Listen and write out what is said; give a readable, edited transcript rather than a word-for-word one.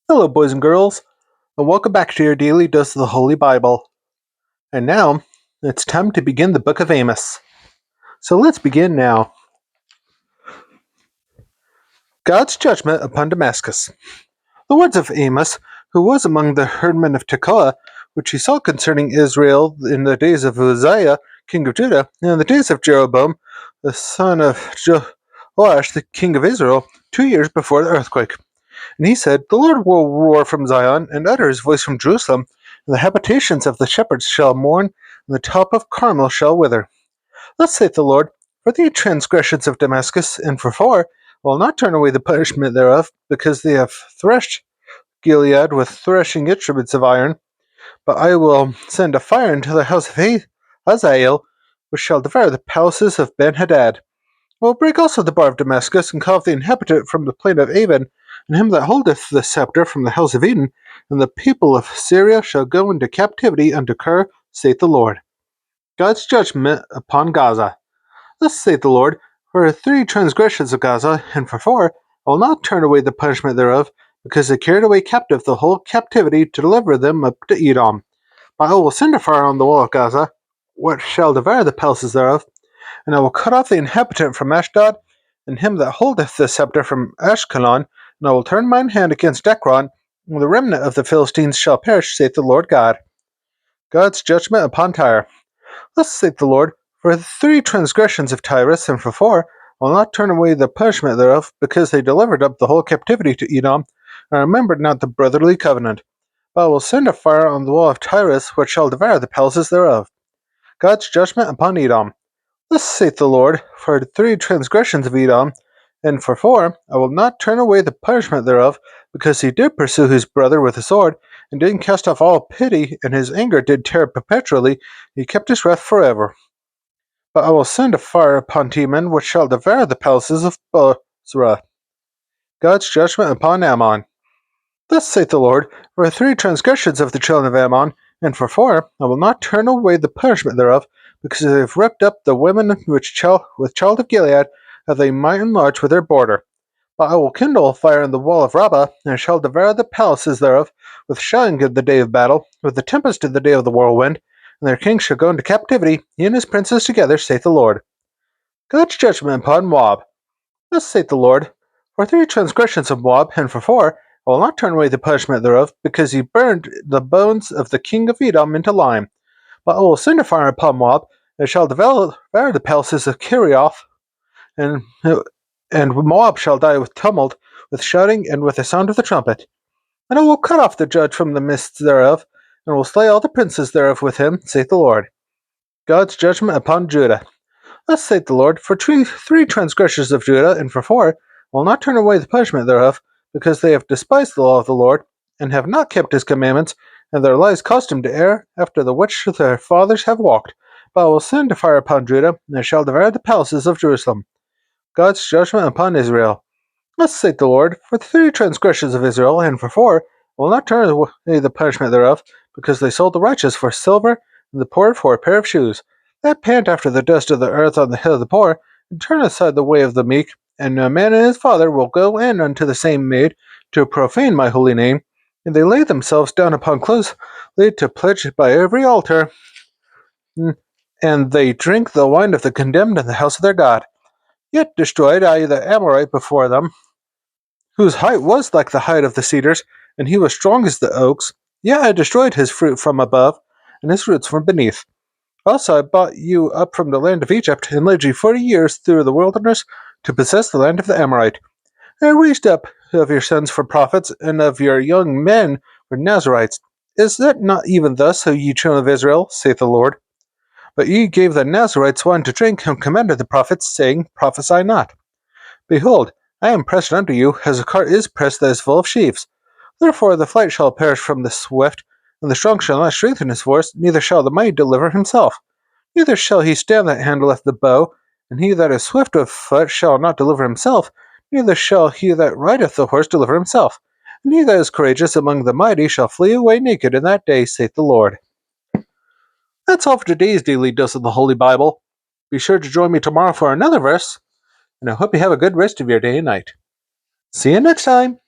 Hello, boys and girls, and welcome back to your daily dose of the Holy Bible. And now, it's time to begin the book of Amos. So let's begin now. God's judgment upon Damascus. The words of Amos, who was among the herdmen of Tekoa, which he saw concerning Israel in the days of Uzziah, king of Judah, and in the days of Jeroboam, the son of Joash, the king of Israel, 2 years before the earthquake. And he said, The Lord will roar from Zion, and utter his voice from Jerusalem, and the habitations of the shepherds shall mourn, and the top of Carmel shall wither. Thus saith the Lord, For the transgressions of Damascus, and for 4, I will not turn away the punishment thereof, because they have threshed Gilead with threshing instruments of iron, but I will send a fire into the house of Hazael, which shall devour the palaces of Benhadad. I will break also the bar of Damascus, and cut off the inhabitant from the plain of Avon, and him that holdeth the scepter from the house of Eden, and the people of Syria shall go into captivity unto Kir, saith the Lord. God's judgment upon Gaza. Thus saith the Lord, For 3 transgressions of Gaza, and for 4, I will not turn away the punishment thereof, because they carried away captive the whole captivity to deliver them up to Edom. But I will send a fire on the wall of Gaza, which shall devour the palaces thereof, and I will cut off the inhabitant from Ashdod, and him that holdeth the scepter from Ashkelon, and I will turn mine hand against Ekron, and the remnant of the Philistines shall perish, saith the Lord God. God's judgment upon Tyre. Thus saith the Lord, For 3 transgressions of Tyrus, and for 4, I will not turn away the punishment thereof, because they delivered up the whole captivity to Edom, and remembered not the brotherly covenant. But I will send a fire on the wall of Tyrus, which shall devour the palaces thereof. God's judgment upon Edom. Thus saith the Lord, For 3 transgressions of Edom, and for 4, I will not turn away the punishment thereof, because he did pursue his brother with a sword, and did cast off all pity, and his anger did tear perpetually, he kept his wrath forever. But I will send a fire upon Teman, which shall devour the palaces of Bozrah. God's judgment upon Ammon. Thus saith the Lord, For 3 transgressions of the children of Ammon, and for 4, I will not turn away the punishment thereof, because they have ripped up the women which with child of Gilead have they might enlarge with their border. But I will kindle a fire in the wall of Rabbah, and shall devour the palaces thereof, with shouting in the day of battle, with the tempest in the day of the whirlwind, and their king shall go into captivity, he and his princes together, saith the Lord. God's judgment upon Moab. Thus saith the Lord, For 3 transgressions of Moab, and for 4, I will not turn away the punishment thereof, because he burned the bones of the king of Edom into lime. But I will send a fire upon Moab, and shall devour the palaces of Kerioth, and Moab shall die with tumult, with shouting, and with the sound of the trumpet. And I will cut off the judge from the midst thereof, and will slay all the princes thereof with him, saith the Lord. God's judgment upon Judah. Thus saith the Lord, For 3 transgressions of Judah, and for 4, I will not turn away the punishment thereof, because they have despised the law of the Lord, and have not kept his commandments, and their lies caused him to err, after the which their fathers have walked. But I will send a fire upon Judah, and it shall devour the palaces of Jerusalem. God's judgment upon Israel. Thus saith the Lord, For the 3 transgressions of Israel, and for 4, I will not turn away the punishment thereof, because they sold the righteous for silver, and the poor for a pair of shoes, that pant after the dust of the earth on the head of the poor, and turn aside the way of the meek, and a man and his father will go in unto the same maid, to profane my holy name, and they lay themselves down upon clothes laid to pledge by every altar, and they drink the wine of the condemned in the house of their God. Yet destroyed I the Amorite before them, whose height was like the height of the cedars, and he was strong as the oaks. Yet I destroyed his fruit from above, and his roots from beneath. Also I brought you up from the land of Egypt, and led you 40 years through the wilderness, to possess the land of the Amorite. And I raised up of your sons for prophets, and of your young men for Nazarites. Is it not even thus, O ye children of Israel, saith the Lord? But ye gave the Nazarites wine to drink, and commanded the prophets, saying, Prophesy not. Behold, I am pressed unto you, as a cart is pressed that is full of sheaves. Therefore the flight shall perish from the swift, and the strong shall not strengthen his force, neither shall the mighty deliver himself. Neither shall he stand that handleth the bow, and he that is swift of foot shall not deliver himself, neither shall he that rideth the horse deliver himself. And he that is courageous among the mighty shall flee away naked in that day, saith the Lord. That's all for today's daily dose of the Holy Bible. Be sure to join me tomorrow for another verse, and I hope you have a good rest of your day and night. See you next time!